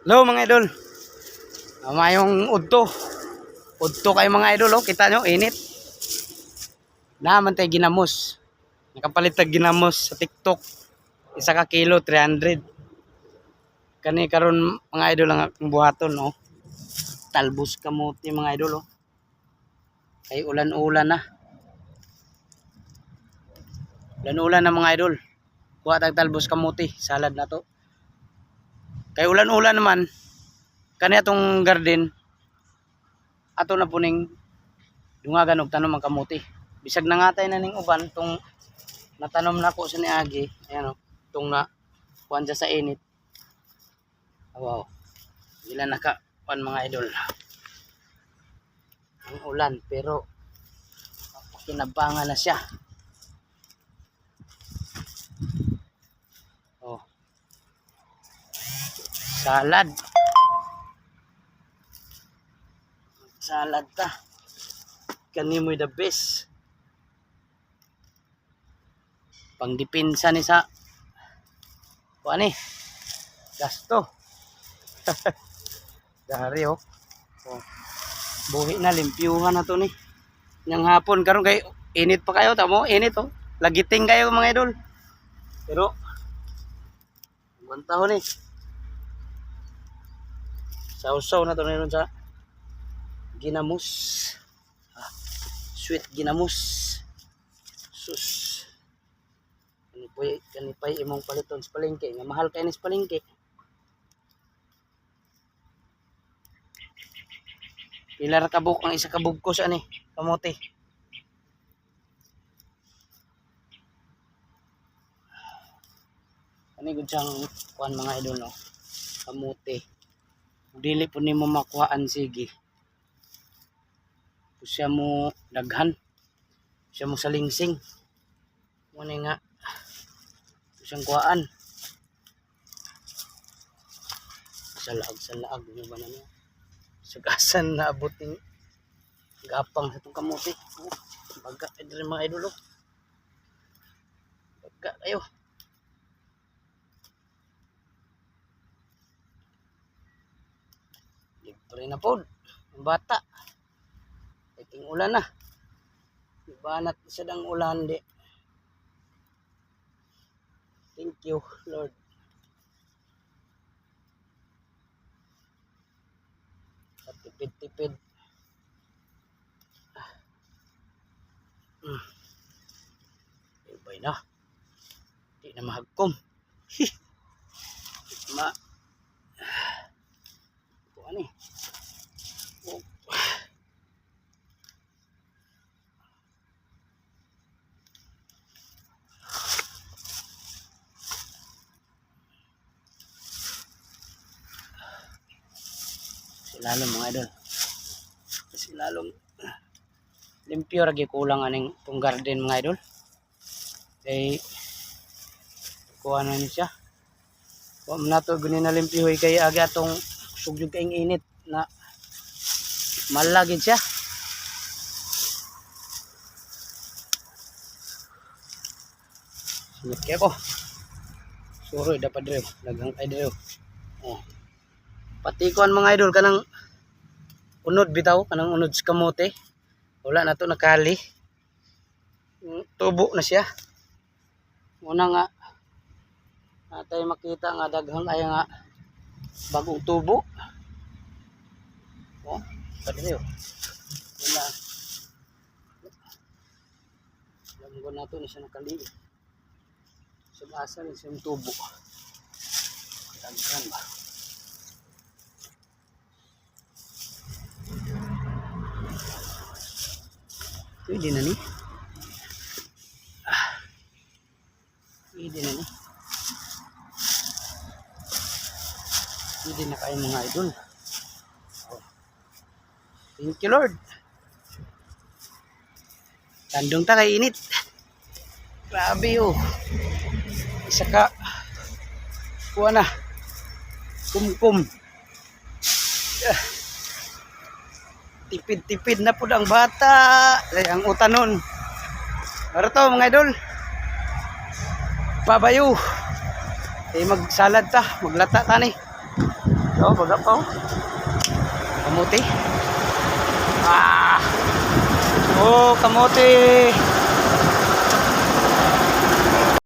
Hello mga idol. Mayong udto. Udto kayo mga idol, oh. Kita nyo, init. Naman tayo ginamos. Nakapalit tag ginamos sa TikTok. Isa ka kilo, 300. Kani karon mga idol ang akong buhaton, oh. Talbos kamote mga idol, oh. Kay ulan-ulan na. Ulan-ulan na mga idol. Kuha tag talbos kamote, salad na to. Kay ulan-ulan naman, kani atong garden ato na puning dungagan og tanom ang kamote. Bisag nangatay na ning uban tong natanom na ko sa niagi. Ayan o, tong na kuan sa init. Wow. Ilan naka kuan mga idol. Ang ulan pero kinabangan na siya. Oh. Salad. Salad ta. Kani mo the best. Pangdipinsa ni sa kuan ni. Gasto. Dari oh. Oh. Buhi na limpyuhan na to ni. Yang hapon karon kay init pa kayo tamo, init oh. Lagiting kayo mga idol. Pero buwan ni. Sausaw na to na sa ginamos. Sweet ginamos. Sus. Kanipay imong paliton sa palengke. Nga mahal kayo ni sa palengke. Pilar kabuk ang isa kabugkos ani kamote. Ani gud siyang kuan mga idol no. Kamote. Dili po nimo makuhaan sige. Siya mo daghan. Siya mo salingsing. Muna nga. Siyang kuhaan. Salaag nyo ba na niya? Sugasan na abuting gapang sa itong kamote. Oh, baga rin mga idol. Oh. Baga kayo. Libre na po. Ang bata. Iting ulan na. Ibanat isa ng ulan di. Thank you Lord. Tipid-tipid. Ibay na. Di na mahagkom. Ma. Ito ani. Oh. Lalong mga idol kasi lalong limpyo ragi kulang aning tong garden mga idol kay kuha na niya siya kuha mo na to gunin na limpyo kay aga atong sugyog kaing init na malagid siya sinit kaya ko suroy dapat drew lagang ay drew oh. Pati kuan mga idol kanang unod bitaw kanang unod sa kamote wala na to nakali tubo na siya muna nga natay makita nga daghang ay nga bagong tubo oh padyo wala alam ko na to ni siya nakali sugasa ni siyang tubo daghan ba. Pwede na ni. Pwede na ni. Pwede na kayo mga idol. Oh. Thank you Lord. Tandong ta kay init. Grabe oh. Isa ka. Kuha na. Kumkum. Tipid-tipid na po ang bata. Ay, ang utanon. Para to mga idol. Pabayo. Eh magsalad ta, maglata ta ni. Oh, baga pa oh. Kamuti. Ah! Oh, kamuti!